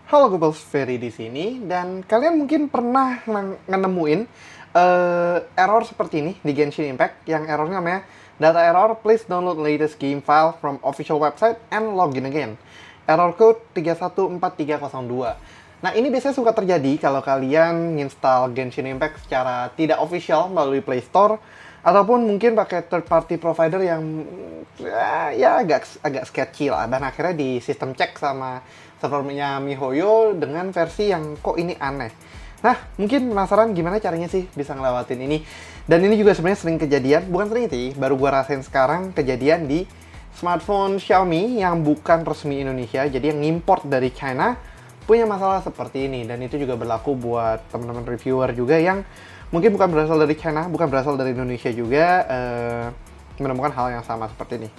Halo Googles, Ferry di sini dan kalian mungkin pernah nemuin error seperti ini di Genshin Impact yang errornya namanya data error, please download latest game file from official website and login again. Error code 314302. Nah, ini biasanya suka terjadi kalau kalian install Genshin Impact secara tidak official melalui Play Store ataupun mungkin pakai third party provider yang ya agak sketchy lah, dan akhirnya di sistem cek sama servernya MiHoYo dengan versi yang kok ini aneh. Nah, mungkin penasaran gimana caranya sih bisa ngelewatin ini. Dan ini juga sebenarnya sering kejadian, bukan sering sih, baru gua rasain sekarang kejadian di smartphone Xiaomi yang bukan resmi Indonesia, jadi yang import dari China punya masalah seperti ini. Dan itu juga berlaku buat teman-teman reviewer juga yang mungkin bukan berasal dari China, bukan berasal dari Indonesia juga, menemukan hal yang sama seperti ini.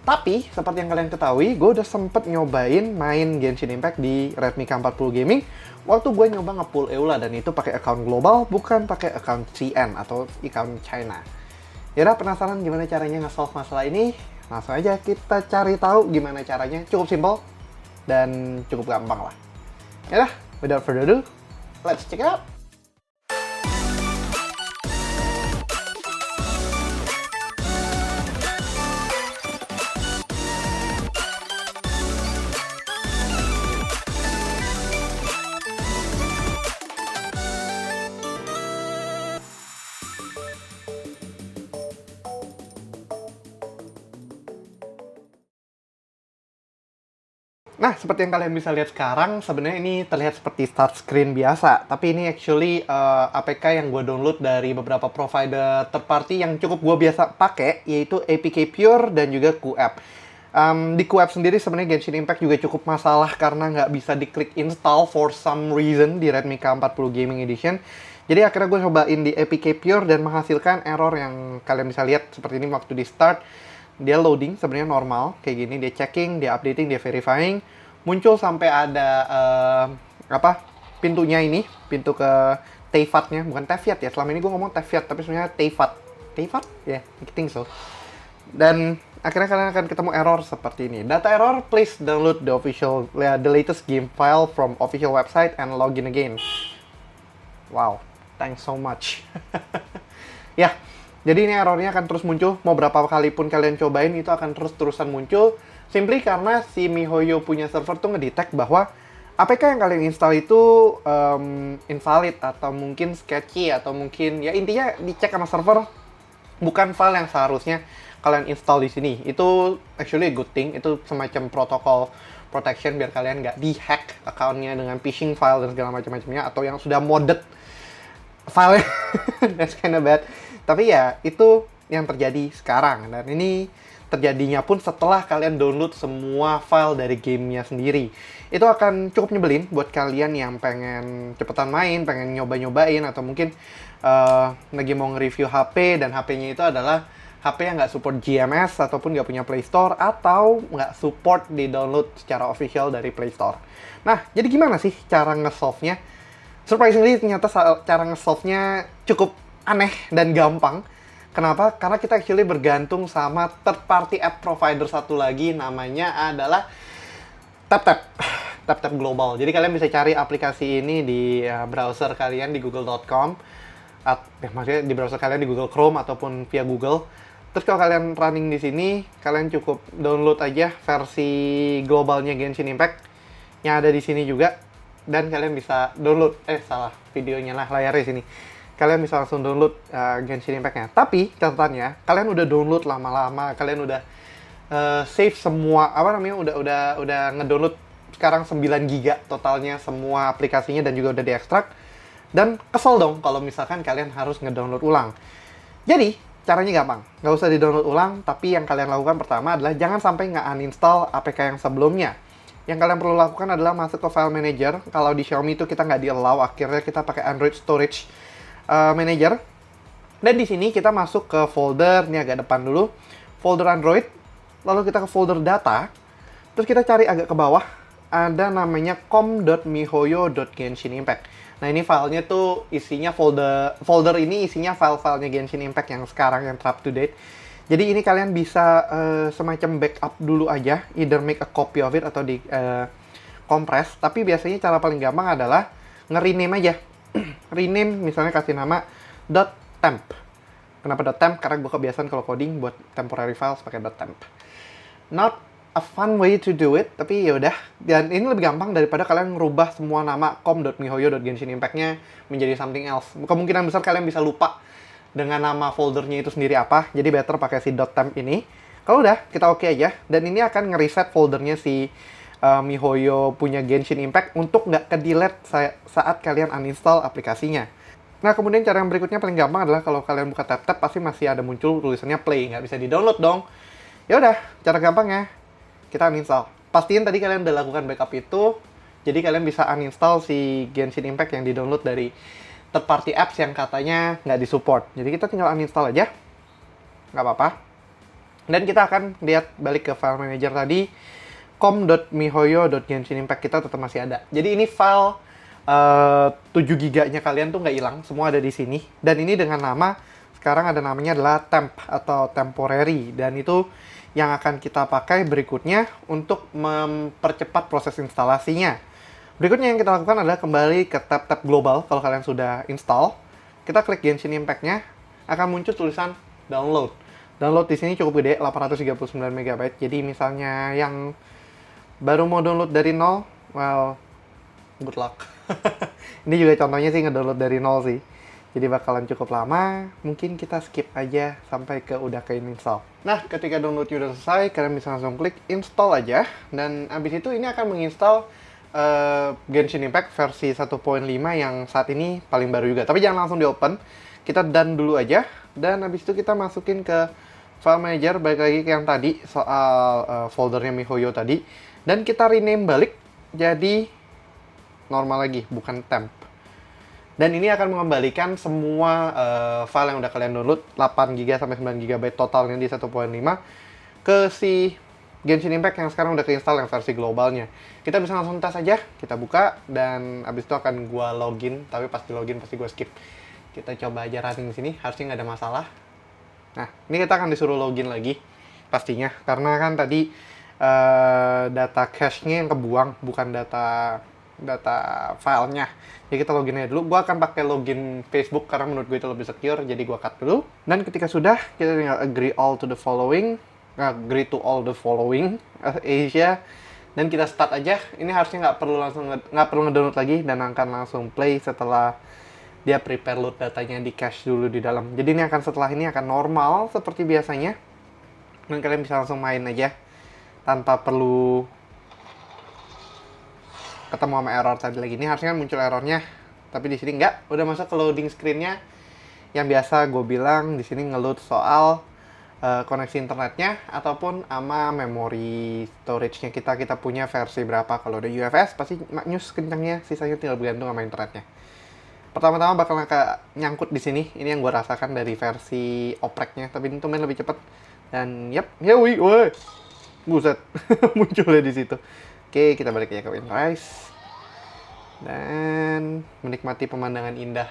Tapi, seperti yang kalian ketahui, gue udah sempet nyobain main Genshin Impact di Redmi K40 Gaming waktu gue nyoba nge-pull EULA, dan itu pakai account global, bukan pakai account CN atau account China. Yaudah, penasaran gimana caranya nge-solve masalah ini? Langsung aja kita cari tahu gimana caranya. Cukup simple dan cukup gampang lah. Yaudah, without further ado, let's check it out! Nah, seperti yang kalian bisa lihat sekarang, sebenarnya ini terlihat seperti start screen biasa. Tapi ini actually APK yang gue download dari beberapa provider third party yang cukup gue biasa pakai, yaitu APK Pure dan juga QApp. Di QApp sendiri sebenarnya Genshin Impact juga cukup masalah karena nggak bisa diklik install for some reason di Redmi K40 Gaming Edition. Jadi akhirnya gue cobain di APK Pure dan menghasilkan error yang kalian bisa lihat seperti ini waktu di start. Dia loading sebenarnya normal kayak gini, dia checking, dia updating, dia verifying, muncul sampai ada pintunya ini, pintu ke Teyvat-nya, bukan Teviat ya, selama ini gue ngomong Teviat tapi sebenarnya Teyvat. Ya, yeah, I think so. Dan akhirnya kalian akan ketemu error seperti ini. Data error, please download the latest game file from official website and login again. Wow, thanks so much. Ya, jadi ini errornya akan terus muncul, mau berapa kali pun kalian cobain itu akan terus-terusan muncul. Simply karena si MiHoYo punya server tuh ngedetect bahwa APK yang kalian install itu invalid atau mungkin sketchy atau mungkin ya intinya dicek sama server bukan file yang seharusnya kalian install di sini. Itu actually a good thing, itu semacam protokol protection biar kalian nggak di-hack account-nya dengan phishing file dan segala macam-macamnya, atau yang sudah modded file. That's kind of bad. Tapi ya, itu yang terjadi sekarang. Dan ini terjadinya pun setelah kalian download semua file dari gamenya sendiri. Itu akan cukup nyebelin buat kalian yang pengen cepetan main, pengen nyoba-nyobain, atau mungkin lagi mau nge-review HP, dan HP-nya itu adalah HP yang nggak support GMS, ataupun nggak punya Play Store, atau nggak support di-download secara official dari Play Store. Nah, jadi gimana sih cara nge-solve-nya? Surprisingly, ternyata cara nge-solve-nya cukup aneh dan gampang. Kenapa? Karena kita actually bergantung sama third party app provider satu lagi, namanya adalah TapTap Global. Jadi kalian bisa cari aplikasi ini di browser kalian di google.com, maksudnya di browser kalian di Google Chrome ataupun via Google. Terus kalau kalian running di sini, kalian cukup download aja versi globalnya Genshin Impact yang ada di sini juga, dan kalian bisa download videonya lah, layarnya sini. Kalian bisa langsung download Genshin Impact-nya. Tapi catatannya, kalian udah download lama-lama, kalian udah save semua udah ngedownload sekarang 9 GB totalnya semua aplikasinya, dan juga udah diekstrak. Dan kesel dong kalau misalkan kalian harus ngedownload ulang. Jadi caranya gampang, nggak usah di-download ulang, tapi yang kalian lakukan pertama adalah jangan sampai nggak uninstall APK yang sebelumnya. Yang kalian perlu lakukan adalah masuk ke file manager. Kalau di Xiaomi itu kita nggak di-allow, akhirnya kita pakai Android Storage Manager. Dan di sini kita masuk ke folder, ini agak depan dulu, folder Android, lalu kita ke folder data, terus kita cari agak ke bawah, ada namanya com.mihoyo.genshin impact. Nah, ini filenya tuh isinya folder ini isinya file-filenya Genshin Impact yang sekarang yang up to date. Jadi ini kalian bisa semacam backup dulu aja, either make a copy of it atau compress, tapi biasanya cara paling gampang adalah nge-rename aja. Rename misalnya kasih nama .temp. Kenapa .temp? Karena gue kebiasaan kalau coding buat temporary files pakai .temp. Not a fun way to do it, tapi ya udah. Dan ini lebih gampang daripada kalian ngerubah semua nama com.mihoyo.genshin-impact-nya menjadi something else. Kemungkinan besar kalian bisa lupa dengan nama foldernya itu sendiri apa. Jadi better pakai si .temp ini. Kalau udah, kita oke aja. Dan ini akan nge-reset foldernya si Mihoyo punya Genshin Impact untuk nggak ke-delete saat kalian uninstall aplikasinya. Nah, kemudian cara yang berikutnya paling gampang adalah kalau kalian buka tab-tab pasti masih ada muncul tulisannya play, nggak bisa di-download dong. Ya udah, cara gampangnya kita uninstall. Pastiin tadi kalian udah lakukan backup itu, jadi kalian bisa uninstall si Genshin Impact yang di-download dari third party apps yang katanya nggak disupport. Jadi kita tinggal uninstall aja, nggak apa-apa. Dan kita akan lihat balik ke file manager tadi, com.mihoyo.genshin-impact kita tetap masih ada. Jadi ini file 7 GB-nya kalian tuh nggak hilang, semua ada di sini. Dan ini dengan nama, sekarang ada namanya adalah temp atau temporary. Dan itu yang akan kita pakai berikutnya untuk mempercepat proses instalasinya. Berikutnya yang kita lakukan adalah kembali ke tab-tab global. Kalau kalian sudah install, kita klik Genshin Impact-nya, akan muncul tulisan download. Download di sini cukup gede, 839 MB. Jadi misalnya yang baru mau download dari nol, well, good luck. Ini juga contohnya sih ngedownload dari nol sih. Jadi bakalan cukup lama, mungkin kita skip aja sampai ke udah ke install. Nah, ketika downloadnya udah selesai, kalian bisa langsung klik install aja. Dan abis itu ini akan menginstal Genshin Impact versi 1.5 yang saat ini paling baru juga. Tapi jangan langsung di open, kita done dulu aja. Dan abis itu kita masukin ke file manager, balik lagi ke yang tadi, soal foldernya Mihoyo tadi. Dan kita rename balik, jadi normal lagi, bukan temp. Dan ini akan mengembalikan semua file yang udah kalian download, 8GB sampai 9GB totalnya di 1.5 ke si Genshin Impact yang sekarang udah keinstall yang versi globalnya. Kita bisa langsung tes aja, kita buka, dan abis itu akan gua login, tapi pas di login pasti gua skip. Kita coba aja running di sini, harusnya nggak ada masalah. Nah, ini kita akan disuruh login lagi, pastinya. Karena kan tadi data cache-nya yang kebuang, bukan data filenya. Jadi kita login aja dulu. Gua akan pakai login Facebook karena menurut gue itu lebih secure, jadi gua cut dulu. Dan ketika sudah, kita tinggal agree all to the following, agree to all the following Asia, dan kita start aja. Ini harusnya nggak perlu ngedownload lagi, dan akan langsung play setelah dia prepare load datanya di cache dulu di dalam. Jadi ini akan setelah ini akan normal seperti biasanya, dan kalian bisa langsung main aja tanpa perlu ketemu sama error tadi lagi. Ini harusnya muncul errornya, tapi di sini nggak. Udah masuk ke loading screen-nya. Yang biasa gue bilang di sini ngeload soal koneksi internetnya ataupun sama memori storage-nya kita punya versi berapa. Kalau udah UFS pasti maknyus kencangnya, sisanya tinggal bergantung sama internetnya. Pertama-tama bakal nyangkut di sini. Ini yang gue rasakan dari versi oprek-nya, tapi ini tuh main lebih cepet. Dan yep, ya woi, buset, munculnya di situ. Oke, kita balik aja ke WinRise dan menikmati pemandangan indah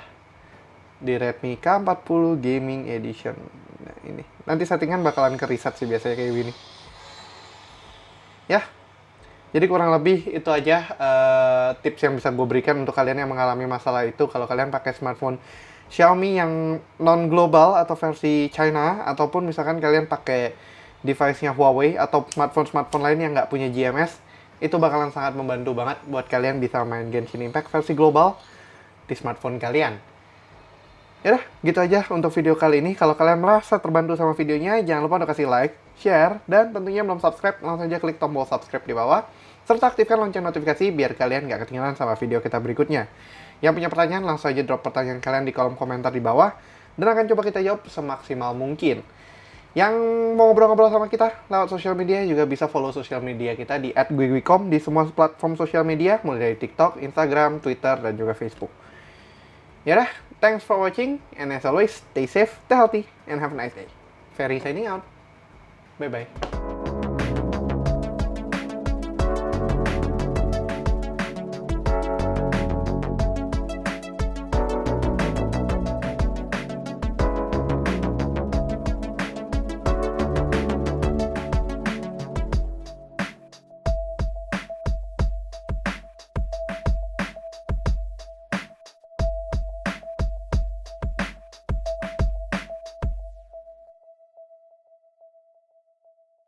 di Redmi K40 Gaming Edition. Nah, ini nanti settingan bakalan ke reset sih biasanya kayak gini. Ya, jadi kurang lebih itu aja tips yang bisa gue berikan untuk kalian yang mengalami masalah itu. Kalau kalian pakai smartphone Xiaomi yang non global atau versi China, ataupun misalkan kalian pakai device-nya Huawei atau smartphone lain yang nggak punya GMS, itu bakalan sangat membantu banget buat kalian bisa main Genshin Impact versi global di smartphone kalian. Yaudah, gitu aja untuk video kali ini. Kalau kalian merasa terbantu sama videonya, jangan lupa untuk kasih like, share, dan tentunya belum subscribe, langsung aja klik tombol subscribe di bawah, serta aktifkan lonceng notifikasi biar kalian nggak ketinggalan sama video kita berikutnya. Yang punya pertanyaan, langsung aja drop pertanyaan kalian di kolom komentar di bawah, dan akan coba kita jawab semaksimal mungkin. Yang mau ngobrol-ngobrol sama kita lewat sosial media juga bisa follow sosial media kita di @guigui.com di semua platform sosial media, mulai dari TikTok, Instagram, Twitter, dan juga Facebook. Yaudah, thanks for watching, and as always, stay safe, stay healthy, and have a nice day. Ferry signing out. Bye-bye.